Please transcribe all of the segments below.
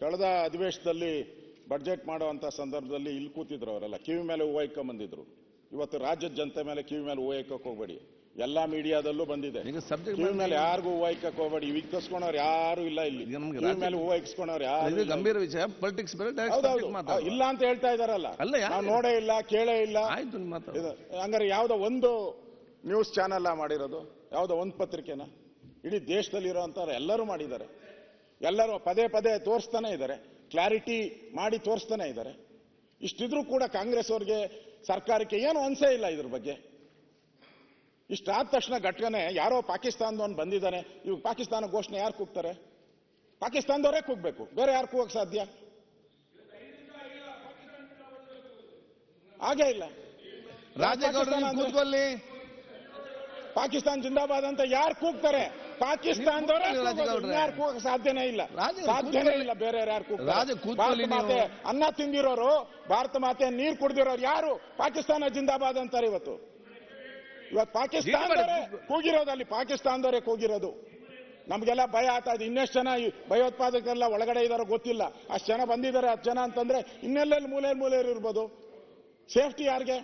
ಕಳೆದ ಅಧಿವೇಶನದಲ್ಲಿ ಬಡ್ಜೆಟ್ ಮಾಡುವಂತ ಸಂದರ್ಭದಲ್ಲಿ ಇಲ್ಲಿ ಕೂತಿದ್ರು ಅವರೆಲ್ಲ ಕಿವಿ ಮೇಲೆ ಹೂವು ಇಕ್ಕೊಂಡ್ಬಂದಿದ್ರು. ಇವತ್ತು ರಾಜ್ಯದ ಜನತೆ ಮೇಲೆ ಕಿವಿ ಮೇಲೆ ಹೂವು ಇಕ್ಕಕ್ಕೆ ಹೋಗ್ಬೇಡಿ. ಎಲ್ಲಾ ಮೀಡಿಯಾದಲ್ಲೂ ಬಂದಿದೆ. ಕಿವಿ ಮೇಲೆ ಯಾರಿಗೂ ಹೂವು ಇಕ್ಕಕ್ಕೆ ಹೋಗ್ಬೇಡಿ. ಇಕ್ಕಿಸ್ಕೊಂಡವ್ರು ಯಾರು ಇಲ್ಲ ಇಲ್ಲಿ. ಕಿವಿ ಮೇಲೆ ಹೂವು ಇಕ್ಕಿಸ್ಕೊಂಡವ್ರು ಯಾರು. ಗಂಭೀರ ವಿಷಯ, ಪೊಲಿಟಿಕ್ಸ್ ಇಲ್ಲ ಅಂತ ಹೇಳ್ತಾ ಇದಾರಲ್ಲ. ನಾವು ನೋಡೇ ಇಲ್ಲ, ಕೇಳೇ ಇಲ್ಲ. ಹಂಗಾರೆ ಯಾವ್ದೋ ಒಂದು ನ್ಯೂಸ್ ಚಾನೆಲ್ ಮಾಡಿರೋದು, ಯಾವ್ದೋ ಒಂದು ಪತ್ರಿಕೆನ? ಇಡೀ ದೇಶದಲ್ಲಿರುವಂತವ್ರು ಎಲ್ಲರೂ ಮಾಡಿದ್ದಾರೆ. ಎಲ್ಲರೂ ಪದೇ ಪದೇ ತೋರಿಸ್ತಾನೆ ಇದ್ದಾರೆ, ಕ್ಲಾರಿಟಿ ಮಾಡಿ ತೋರಿಸ್ತಾನೆ ಇದ್ದಾರೆ. ಇಷ್ಟಿದ್ರೂ ಕೂಡ ಕಾಂಗ್ರೆಸ್ ಅವ್ರಿಗೆ, ಸರ್ಕಾರಕ್ಕೆ ಏನು ಅನ್ಸೇ ಇಲ್ಲ ಇದ್ರ ಬಗ್ಗೆ. ಇಷ್ಟಾದ ತಕ್ಷಣ ಘಟನೆ ಯಾರೋ ಪಾಕಿಸ್ತಾನದವನು ಬಂದಿದ್ದಾನೆ, ಇವಾಗ ಪಾಕಿಸ್ತಾನ ಘೋಷಣೆ ಯಾರು ಕೂಗ್ತಾರೆ? ಪಾಕಿಸ್ತಾನದವರೇ ಕೂಗ್ಬೇಕು, ಬೇರೆ ಯಾರು ಕೂಗಕ್ಕೆ ಸಾಧ್ಯ? ಹಾಗೇ ಇಲ್ಲ. ಕೂತ್ಕೊಳ್ಳಿ, ಪಾಕಿಸ್ತಾನ ಜಿಂದಾಬಾದ್ ಅಂತ ಯಾರು ಕೂಗ್ತಾರೆ? ಪಾಕಿಸ್ತಾನದವರೇ ಯಾರು ಕೂಗಕ್ಕೆ ಸಾಧ್ಯನೇ ಇಲ್ಲ, ಸಾಧ್ಯನೇ ಇಲ್ಲ. ಬೇರೆ ಯಾರು ಕೂಗ್ತಾರೆ? ಭಾರತ ಮಾತೆ ಅನ್ನ ತಿಂದಿರೋರು, ಭಾರತ ಮಾತೆ ನೀರು ಕುಡ್ದಿರೋರು ಯಾರು ಪಾಕಿಸ್ತಾನ ಜಿಂದಾಬಾದ್ ಅಂತಾರೆ? ಇವತ್ತು ಪಾಕಿಸ್ತಾನದವರೇ ಕೂಗಿರೋದು, ಪಾಕಿಸ್ತಾನದವರೇ ಕೂಗಿರೋದು. ನಮ್ಗೆಲ್ಲ ಭಯ ಆಗ್ತಾ ಇದೆ. ಇನ್ನೆಷ್ಟು ಜನ ಭಯೋತ್ಪಾದಕರೆಲ್ಲ ಒಳಗಡೆ ಇದಾರೋ ಗೊತ್ತಿಲ್ಲ. ಅಷ್ಟು ಜನ ಬಂದಿದ್ದಾರೆ. 10 ಜನ ಅಂತಂದ್ರೆ ಇನ್ನೆಲ್ಲೆಲ್ಲಿ ಮೂಲೆ ಇರ್ಬೋದು. ಸೇಫ್ಟಿ ಯಾರಿಗೆ?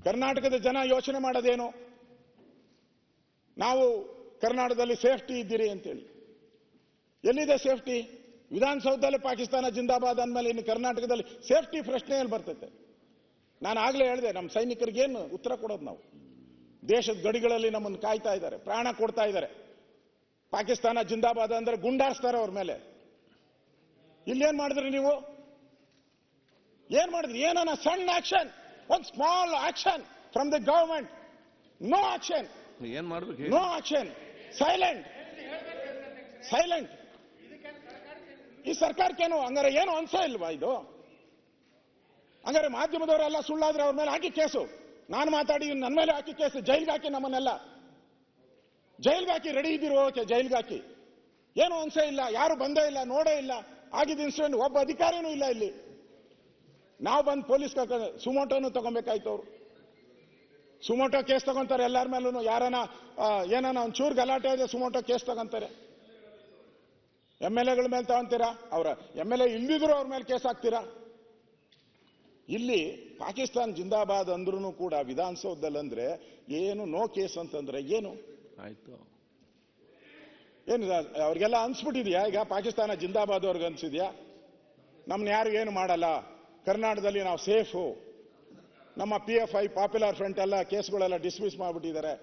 ಕರ್ನಾಟಕದ ಜನ ಯೋಚನೆ ಮಾಡೋದೇನು? ನಾವು ಕರ್ನಾಟಕದಲ್ಲಿ ಸೇಫ್ಟಿ ಇದ್ದೀರಿ ಅಂತೇಳಿ. ಎಲ್ಲಿದೆ ಸೇಫ್ಟಿ? ವಿಧಾನಸೌಧದಲ್ಲಿ ಪಾಕಿಸ್ತಾನ ಜಿಂದಾಬಾದ್ ಅಂದಮೇಲೆ ಇನ್ನು ಕರ್ನಾಟಕದಲ್ಲಿ ಸೇಫ್ಟಿ ಪ್ರಶ್ನೆಯಲ್ಲಿ ಬರ್ತೈತೆ. ನಾನು ಆಗ್ಲೇ ಹೇಳಿದೆ, ನಮ್ಮ ಸೈನಿಕರಿಗೇನು ಉತ್ತರ ಕೊಡೋದು? ನಾವು ದೇಶದ ಗಡಿಗಳಲ್ಲಿ ನಮ್ಮನ್ನು ಕಾಯ್ತಾ ಇದ್ದಾರೆ, ಪ್ರಾಣ ಕೊಡ್ತಾ ಇದ್ದಾರೆ. ಪಾಕಿಸ್ತಾನ ಜಿಂದಾಬಾದ್ ಅಂದ್ರೆ ಗುಂಡಾರಿಸ್ತಾರೆ ಅವ್ರ ಮೇಲೆ. ಇಲ್ಲೇನ್ ಮಾಡಿದ್ರಿ ನೀವು? ಏನ್ ಮಾಡಿದ್ರಿ? ಏನನ್ನ ಸಣ್ಣ ಆಕ್ಷನ್, ಒಂದು small action from the government. No action. ಏನ್ ಮಾಡ್ಬೇಕು? No action. ಸೈಲೆಂಟ್. ಈ ಸರ್ಕಾರಕ್ಕೇನು ಹಂಗಾರೆ ಏನು ಅನ್ಸೋ ಇಲ್ವಾ ಇದು? ಹಂಗಾರೆ ಮಾಧ್ಯಮದವರೆಲ್ಲ ಸುಳ್ಳಾದ್ರೆ ಅವ್ರ ಮೇಲೆ ಹಾಕಿ ಕೇಸು. ನಾನು ಮಾತಾಡಿ ನನ್ನ ಮೇಲೆ ಹಾಕಿ ಕೇಸು, ಜೈಲ್ಗೆ ಹಾಕಿ, ನಮ್ಮನ್ನೆಲ್ಲ ಜೈಲ್ಗೆ ಹಾಕಿ. ರೆಡಿ ಇದ್ದೀರೋ? ಓಕೆ, ಜೈಲ್ಗೆ ಹಾಕಿ. ಏನು ಅನ್ಸೇ ಇಲ್ಲ, ಯಾರು ಬಂದೇ ಇಲ್ಲ, ನೋಡೇ ಇಲ್ಲ. ಆಗಿದ್ದ ಇನ್ಸಿಡೆಂಟ್ ಒಬ್ಬ ಅಧಿಕಾರಿನೂ ಇಲ್ಲ ಇಲ್ಲಿ. ನಾವು ಬಂದು ಪೊಲೀಸ್ ಸುಮೋಟೋನು ತಗೊಬೇಕಾಯ್ತು. ಅವರು ಸುಮೋಟೋ ಕೇಸ್ ತಗೊಂತಾರೆ ಎಲ್ಲರ ಮೇಲೂ. ಏನಾನ ಒಂಚೂರು ಗಲಾಟೆ ಇದೆ, ಸುಮೋಟೋ ಕೇಸ್ ತಗೊಂತಾರೆ. MLA ಗಳ ಮೇಲೆ ತಗೊಂತೀರಾ? ಅವರ MLA ಇಲ್ದಿದ್ರು ಅವ್ರ ಮೇಲೆ ಕೇಸ್ ಹಾಕ್ತೀರಾ? ಇಲ್ಲಿ ಪಾಕಿಸ್ತಾನ ಜಿಂದಾಬಾದ್ ಅಂದ್ರೂ ಕೂಡ ವಿಧಾನಸೌಧದಲ್ಲಿ ಅಂದ್ರೆ ಏನು ನೋ ಕೇಸ್ ಅಂತಂದ್ರೆ ಏನು ಆಯ್ತು? ಏನು ಅವ್ರಿಗೆಲ್ಲ ಅನ್ಸ್ಬಿಟ್ಟಿದ್ಯಾ? ಈಗ ಪಾಕಿಸ್ತಾನ ಜಿಂದಾಬಾದ್ ಅವ್ರಿಗೆ ಅನ್ಸಿದ್ಯಾ ನಮ್ನ ಯಾರು ಏನು ಮಾಡಲ್ಲ, ಕರ್ನಾಟಕದಲ್ಲಿ ನಾವು ಸೇಫು, ನಮ್ಮ PFI ಪಾಪ್ಯುಲರ್ ಫ್ರಂಟ್ ಎಲ್ಲ ಕೇಸ್ಗಳೆಲ್ಲ ಡಿಸ್ಮಿಸ್ ಮಾಡ್ಬಿಟ್ಟಿದ್ದಾರೆ,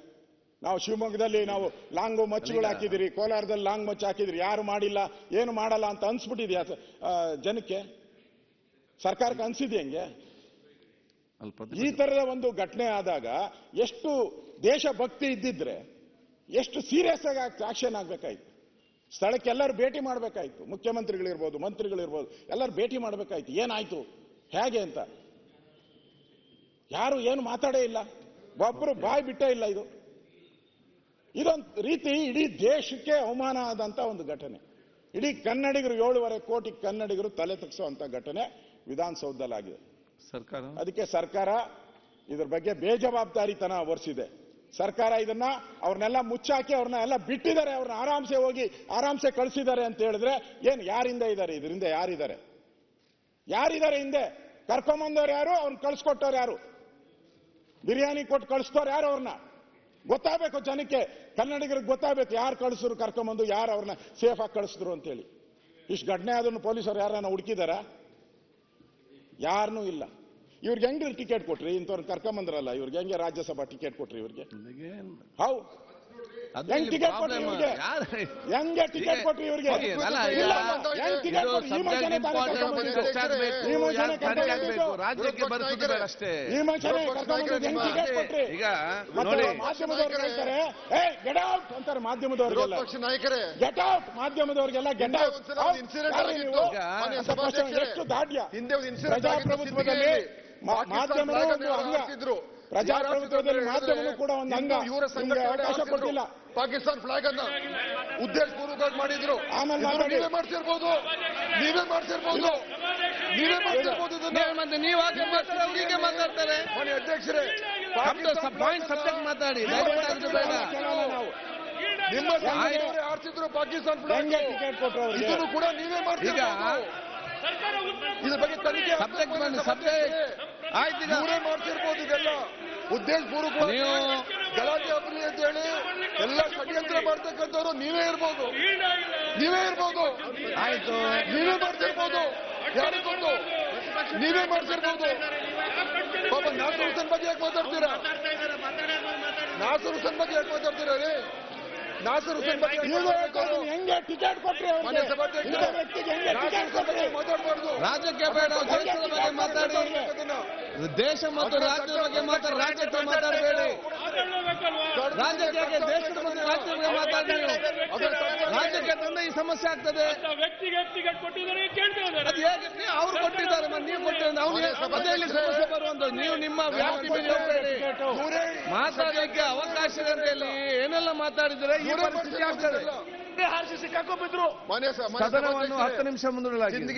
ನಾವು ಶಿವಮೊಗ್ಗದಲ್ಲಿ ನಾವು ಲಾಂಗು ಮಚ್ಚುಗಳು ಹಾಕಿದಿರಿ, ಕೋಲಾರದಲ್ಲಿ ಲಾಂಗ್ ಮಚ್ಚು ಹಾಕಿದಿರಿ, ಯಾರು ಮಾಡಿಲ್ಲ, ಏನು ಮಾಡಲ್ಲ ಅಂತ ಅನ್ಸ್ಬಿಟ್ಟಿದ್ಯಾ ಜನಕ್ಕೆ? ಸರ್ಕಾರಕ್ಕೆ ಅನ್ಸಿದ್ಯಾ ಹೆಂಗೆ? ಈ ತರದ ಒಂದು ಘಟನೆ ಆದಾಗ ಎಷ್ಟು ದೇಶಭಕ್ತಿ ಇದ್ದಿದ್ರೆ ಎಷ್ಟು ಸೀರಿಯಸ್ ಆಗಿ ಆಕ್ಷನ್ ಆಗ್ಬೇಕಾಯ್ತು. ಸ್ಥಳಕ್ಕೆ ಎಲ್ಲರೂ ಭೇಟಿ ಮಾಡಬೇಕಾಯ್ತು, ಮುಖ್ಯಮಂತ್ರಿಗಳಿರ್ಬೋದು, ಮಂತ್ರಿಗಳಿರ್ಬೋದು, ಎಲ್ಲರೂ ಭೇಟಿ ಮಾಡಬೇಕಾಯ್ತು. ಏನಾಯ್ತು, ಹೇಗೆ ಅಂತ ಯಾರು ಏನು ಮಾತಾಡೇ ಇಲ್ಲ, ಒಬ್ಬರು ಬಾಯಿ ಬಿಟ್ಟೇ ಇಲ್ಲ. ಇದೊಂದು ರೀತಿ ಇಡೀ ದೇಶಕ್ಕೆ ಅವಮಾನ ಆದಂತ ಒಂದು ಘಟನೆ. ಇಡೀ ಕನ್ನಡಿಗರು 7.5 ಕೋಟಿ ಕನ್ನಡಿಗರು ತಲೆ ತಗ್ಸುವಂತ ಘಟನೆ ವಿಧಾನಸೌಧದಲ್ಲಾಗಿದೆ. ಅದಕ್ಕೆ ಸರ್ಕಾರ ಇದ್ರ ಬಗ್ಗೆ ಬೇಜವಾಬ್ದಾರಿತನ ಹೊರಿಸಿದೆ. ಸರ್ಕಾರ ಇದನ್ನ ಅವ್ರನ್ನೆಲ್ಲ ಮುಚ್ಚಾಕಿ ಅವ್ರನ್ನ ಎಲ್ಲ ಬಿಟ್ಟಿದ್ದಾರೆ, ಅವ್ರನ್ನ ಆರಾಮ್ಸೆ ಹೋಗಿ ಆರಾಮ್ಸೆ ಕಳಿಸಿದ್ದಾರೆ ಅಂತ ಹೇಳಿದ್ರೆ ಏನು? ಯಾರಿಂದ ಇದ್ದಾರೆ? ಇದರಿಂದ ಯಾರಿದ್ದಾರೆ ಹಿಂದೆ? ಕರ್ಕೊಂಬಂದವ್ರು ಯಾರು? ಅವ್ರನ್ನ ಕಳಿಸ್ಕೊಟ್ಟವ್ರು ಯಾರು? ಬಿರಿಯಾನಿ ಕೊಟ್ಟು ಕಳಿಸ್ತವ್ರು ಯಾರು? ಅವ್ರನ್ನ ಗೊತ್ತಾಗಬೇಕು ಜನಕ್ಕೆ, ಕನ್ನಡಿಗರಿಗೆ ಗೊತ್ತಾಗಬೇಕು ಯಾರು ಕಳಿಸಿದ್ರು, ಕರ್ಕೊಂಬಂದು ಯಾರು ಅವ್ರನ್ನ ಸೇಫ್ ಆಗಿ ಕಳಿಸಿದ್ರು ಅಂತೇಳಿ. ಇಷ್ಟು ಘಟನೆ ಆದ್ರೂ ಪೊಲೀಸರು ಯಾರನ್ನ ಹುಡುಕಿದಾರ? ಯಾರನ್ನೂ ಇಲ್ಲ. ಇವ್ರಿಗೆ ಹೆಂಗ್ರಿ ಟಿಕೆಟ್ ಕೊಟ್ರಿ? ಇಂಥವ್ರನ್ನ ಕರ್ಕೊಂಬಂದ್ರಲ್ಲ, ಇವ್ರಿಗೆ ಹೆಂಗೆ ರಾಜ್ಯಸಭಾ ಟಿಕೆಟ್ ಕೊಟ್ರಿ? ಇವ್ರಿಗೆ ಹೌ ಹೆಂಗ್ ಟಿಕೆಟ್ ಕೊಟ್ರಿ? ಇವ್ರಿಗೆ ಹೆಂಗೆ ಟಿಕೆಟ್ ಕೊಟ್ರಿ? ಇವ್ರಿಗೆ ಮಾಧ್ಯಮದವ್ರು ಹೇಳ್ತಾರೆ ಗೆಟ್ ಔಟ್ ಅಂತಾರೆ. ಮಾಧ್ಯಮದವ್ರಿಗೆಲ್ಲ ಗೆಟ್ ಔಟ್, ಮಾಧ್ಯಮದವ್ರಿಗೆಲ್ಲ ಗೆಟ್ ಔಟ್. ಎಷ್ಟು ದಾಢ್ಯ ಪ್ರಜಾಪ್ರಭುತ್ವದಲ್ಲಿ! ಮಾಧ್ಯಮಗಳು ಒಂದು ಅಂಗ, ಪ್ರಜಾಪ್ರಭುತ್ವದಲ್ಲಿ ಮಾಧ್ಯಮಗಳು ಕೂಡ ಒಂದು ಅಂಗ. ಅವಕಾಶ ಕೊಟ್ಟಿಲ್ಲ. ಪಾಕಿಸ್ತಾನ್ ಫ್ಲಾಗ್ ಅನ್ನ ಉದ್ದೇಶಪೂರ್ವಕವಾಗಿ ಮಾಡಿದ್ರು. ಆಮೇಲೆ ನೀವೇ ಮಾಡ್ತಿರ್ಬೋದು. ಮಾತಾಡ್ತಾರೆ ಅಧ್ಯಕ್ಷರೇ. ಸಬ್ಜೆಕ್ಟ್ ಮಾತಾಡಿ. ನಿಮ್ಮ ಮಾಡಿಸಿದ್ರು ಪಾಕಿಸ್ತಾನ ಹೆಂಗೆ ಟಿಕೆಟ್ ಕೊಟ್ರು ಅವ್ರಿಗೆ? ಇದನ್ನು ಕೂಡ ನೀವೇ ಮಾಡ್ತಿರ್ಬೋದು. ಇದ್ರ ಬಗ್ಗೆ ತನಿಖೆ ಸಬ್ಜೆಕ್ಟ್ ಬನ್ನಿ, ಸಬ್ಜೆಕ್ಟ್ ಆಯ್ತು. ಈಗ ಇವರೇ ಮಾಡ್ತಿರ್ಬೋದು. ಇದೆಲ್ಲ ಉದ್ದೇಶಪೂರ್ವಕ ನೀವು ಗಲಾಟೆ ಅಪಲಿ ಅಂತ ಹೇಳಿ ಎಲ್ಲ ಷಡ್ಯಂತ್ರ ಮಾಡ್ತಕ್ಕಂಥವ್ರು ನೀವೇ ಇರ್ಬೋದು. ನೀವೇ ಇರ್ಬೋದು. ಆಯ್ತು. ನೀವೇ ಮಾಡ್ತಿರ್ಬೋದು. ಯಾರು ಗೊತ್ತು? ನೀವೇ ಮಾಡ್ತಿರ್ಬೋದು. ಪಾಪ ನಾಸರ್ ಹುಸೇನ್ ಬಗ್ಗೆ ಯಾಕೆ ಮಾತಾಡ್ತೀರಾ? ನಾಸರ್ ಹುಸೇನ್ ಬಗ್ಗೆ ಯಾಕೆ ಮಾತಾಡ್ತೀರಾ ರೀ? ನಾಸರ್ ಹುಸೇನ್ ಬಗ್ಗೆ ಯಾಕೆ ಮಾತಾಡ್ತೀರಾ? ಹೆಂಗೆ ಟಿಕೆಟ್ ಕೊಟ್ರಿ ಅವ್ರಿಗೆ? ಮನೆ ಸಭಾಧ್ಯಕ್ಷ ಇಂಥ ವ್ಯಕ್ತಿಗೆ ಹೆಂಗೆ ನಾಸರ್ ಟಿಕೆಟ್ ಹುಸೇನ್ ಬಗ್ಗೆ ಕೊಟ್ರಿ? ಮಾತಾಡಬಾರ್ದು. ರಾಜ್ಯಕ್ಕೆ ಬೇಡ, ದೇಶದ ಬಗ್ಗೆ ಮಾತಾಡಿ. ದೇಶ ಮತ್ತು ರಾಜ್ಯದ ಬಗ್ಗೆ ಮಾತಾಡಿ, ರಾಜ್ಯಕ್ಕೆ ಮಾತಾಡಬೇಡಿ. ರಾಜ್ಯಕ್ಕೆ ಯಾಕೆ? ದೇಶದ ಬಗ್ಗೆ ರಾಜ್ಯದ ಬಗ್ಗೆ ಮಾತಾಡಿ. ನೀವು ರಾಜ್ಯಕ್ಕೆ ತಂದ್ರೆ ಈ ಸಮಸ್ಯೆ ಆಗ್ತದೆ. ವ್ಯಕ್ತಿಗೆ ಟಿಕೆಟ್ ಕೊಟ್ಟಿದ್ದಾರೆ ಕೇಳ್ತೇವೆ. ಅದು ಹೇಗೆ? ಅವ್ರು ಕೊಟ್ಟಿದ್ದಾರೆ, ನೀವು ಕೊಟ್ಟಿದ್ದಾರೆ. ಅವ್ರು ಅದೇ ಇಲ್ಲಿ ಸಮಸ್ಯೆ ಬರುವಂತ. ನೀವು ನಿಮ್ಮ ವ್ಯಾಪ್ತಿ ಮೀರಿ ಹೋಗಬೇಡಿ. ಇವರೇ ಮಾತಾಡಲಿಕ್ಕೆ ಅವಕಾಶ ಇದೆ ಅಂತ ಹೇಳಿ ಏನೆಲ್ಲ ಮಾತಾಡಿದ್ರೆ ಈ ಪರಿಸ್ಥಿತಿ ಆಗ್ತದೆ. ಮನೆ ಸದನವನ್ನು 10 ನಿಮಿಷ ಮುಂದೂಡಲಾಗಿದೆ.